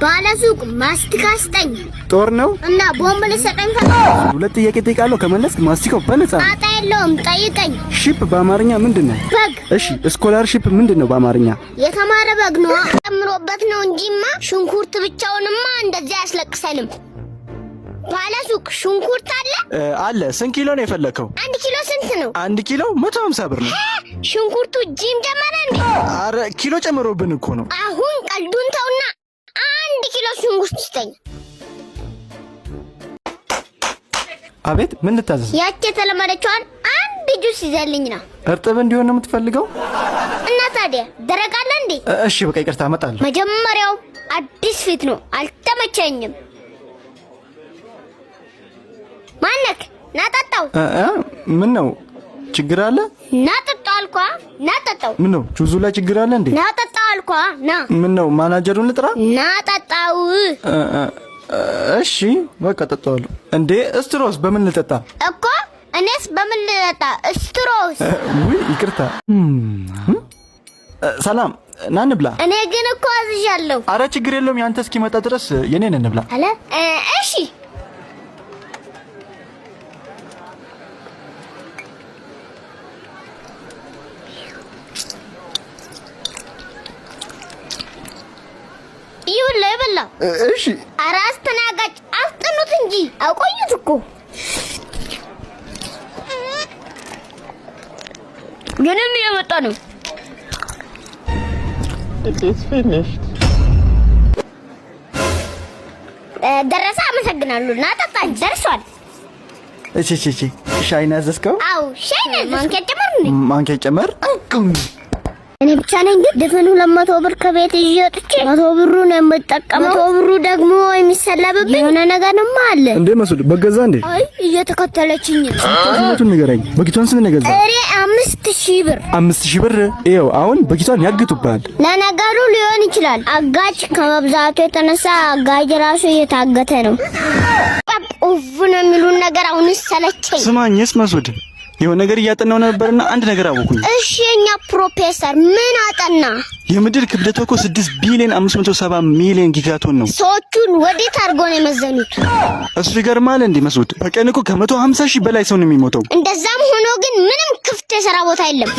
ባለሱቅ ማስቲካ ስጠኝ። ጦር ነው እና ቦምብ ልሰጠኝ ፈለግ። ሁለት ጥያቄ ጠይቃለሁ ከመለስክ ማስቲካው በነፃ። ጣጣ የለውም ጠይቀኝ። ሺፕ በአማርኛ ምንድነው? በግ። እሺ ስኮላርሺፕ ምንድነው በአማርኛ? የተማረ በግ ነው። ጨምሮበት ነው እንጂማ ሽንኩርት ብቻውንማ እንደዚህ አያስለቅሰንም። ባለሱቅ ሽንኩርት አለ? አለ። ስንት ኪሎ ነው የፈለከው? 1 ኪሎ ስንት ነው? 1 ኪሎ 150 ብር ነው። ሽንኩርቱ ጂም ጨመረ እንዴ? አረ ኪሎ ጨምሮብን እኮ ነው። አሁን ቀልዱን ተውና 1 ኪሎ ሽንኩርት ስጠኝ። አቤት ምን ልታዘዝ? ያቺ የተለመደችዋን አንድ ጁስ ይዘልኝ ነው። እርጥብ እንዲሆን ነው የምትፈልገው? እና ታዲያ ደረቅ አለ እንዴ? እሺ በቃ ይቅርታ አመጣለሁ። መጀመሪያው አዲስ ፊት ነው አልተመቸኝም። ማነክ ናጠጣው? ምን ነው ችግር አለ? ናጠጣው አልኳ። ናጠጣው። ምን ነው ጁዙ ላይ ችግር አለ እንዴ? ናጠጣው አልኳ። ና። ምን ነው ማናጀሩን ልጥራ? ናጠጣው። እሺ በቃ ጠጣዋለሁ። እንዴ ስትሮስ በምን ልጠጣ? እኮ እኔስ በምን ልጠጣ? ስትሮስ። ውይ ይቅርታ። ሰላም ና እንብላ። እኔ ግን እኮ አዝዣለሁ። አረ ችግር የለውም ያንተ እስኪመጣ ድረስ የኔን እንብላ አለ። እሺ ይውላ። እሺ አራስ ተናጋጭ አፍጥኑት እንጂ አቆዩት እኮ። ምንም እየመጣ ነው። It's finished. ደረሰ። አመሰግናለሁ። ና ጠጣኝ። ደርሷል። እሺ ሻይ ናዘዝከው? አው ሻይ ነው። ማንኪያ ጨመር እንዴ? ማንኪያ ጨመር። እኔ ብቻ ነኝ ግን ድፍን 200 ብር ከቤት ይዤ ወጥቼ 100 ብሩን የምጠቀመው 100 ብሩ ደግሞ የሚሰለብብኝ የሆነ ነገርም አለ። እንዴ መስሉ በገዛ እንዴ? አይ እየተከተለችኝ ነው። እውነቱን ንገረኝ። በጊቷን ስንት ነው የገዛው? እኔ 5000 ብር። 5000 ብር? ይኸው አሁን በጊቷን ያግቱብሃል። ለነገሩ ሊሆን ይችላል። አጋጭ ከመብዛቱ የተነሳ አጋጭ ራሱ እየታገተ ነው። ኡፍን የሚሉን ነገር አሁን ሰለቸኝ። ስማኝስ መስሉ የሆነ ነገር እያጠናው ነበርና አንድ ነገር አወኩኝ። እሺ የኛ ፕሮፌሰር ምን አጠና? የምድር ክብደቷ እኮ 6 ቢሊዮን 570 ሚሊዮን ጊጋቶን ነው። ሰዎቹን ወዴት አድርጎ ነው የመዘኑት? እሱ ይገርማል እንዴ መስዑድ። በቀን እኮ ከ150 ሺህ በላይ ሰው ነው የሚሞተው። እንደዛም ሆኖ ግን ምንም ክፍት የሥራ ቦታ የለም።